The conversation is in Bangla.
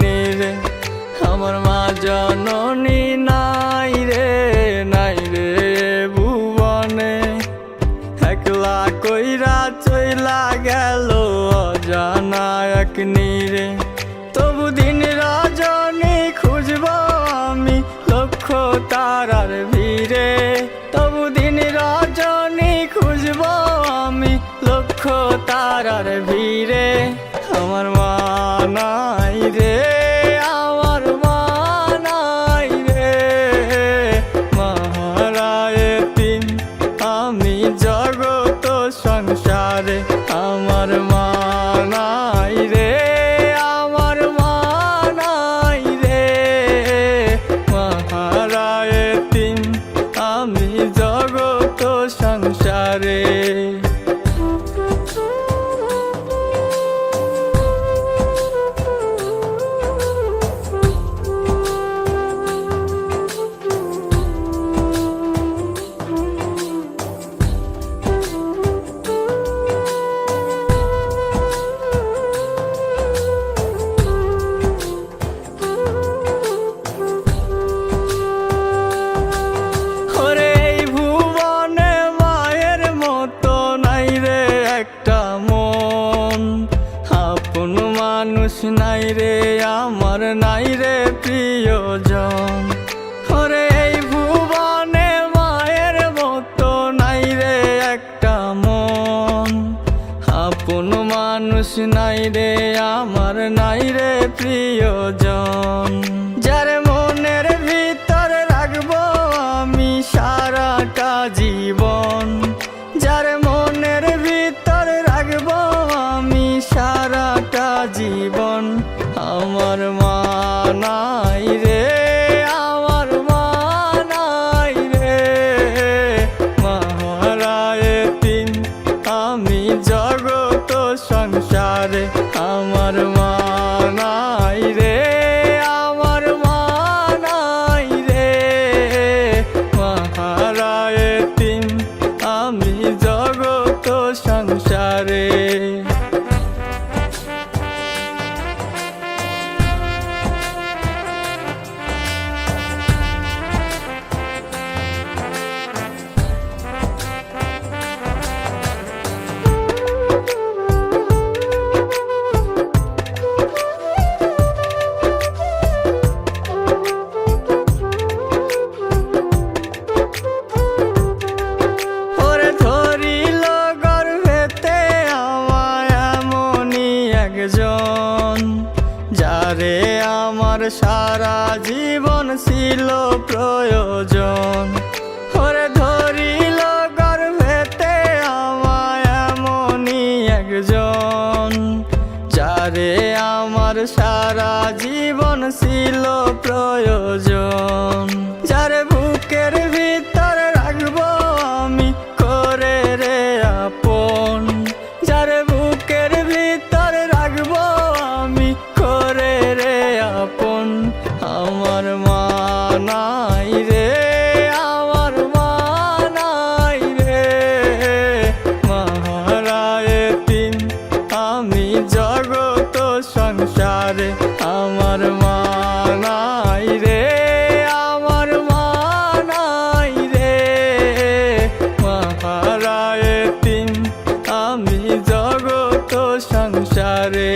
নিরে। আমার মা জননী নাই রে ভুবনে, একলা কইরা চইলা গেল অজানা এক নিরে। তবু দিন রজনী খুঁজব আমি লক্ষ তারার ভিড়ে, তবু দিন রজনী খুঁজব আমি লক্ষ তারার ভিড়ে। আমার মা নাই রে, আমার মা নাই রে, মাহারায় তিন আমি জগত সংসারে। আমার মা নাই রে, আমার মা নাই রে, মাহারায় তিন আমি জগত সংসারে। মানুষ নাই রে আমার, নাই রে প্রিয়জন। ওরে এই ভুবনে মায়ের মতো নাই রে একটা মন, আপন মানুষ নাই রে আমার, নাই রে প্রিয়জন। যার মনের ভিতর রাখবো আমি সারাটা জীবন, যার মনের ভিতর রাখবো আমি সারাটা জীবন। আমার মা নাই রে, আমার মা নাই রে, মাহারায় তিন আমি জগত সংসারে। আমার মা নাই রে, আমার মা নাই রে, মাহারায় তিন আমি জগত সংসারে। যারে আমার সারা জীবন ছিল প্রয়োজন, ওরে ধরিল গর্ভেতে আমায় এমনই একজন। যারে আমার সারা জীবন ছিল প্রয়োজন, যারে বুকের ভিতর রাখবো আমি করে রে আপন, যারে বুকের ভিতর রাখবো আমি করে রে আপন। আমার মা নাই রে, আমার মা নাই রে, মাহারায় তিন আমি জগত সংসারে। আমার মা নাই রে, আমার মা নাই রে, মাহারায় তিন আমি জগত সংসারে।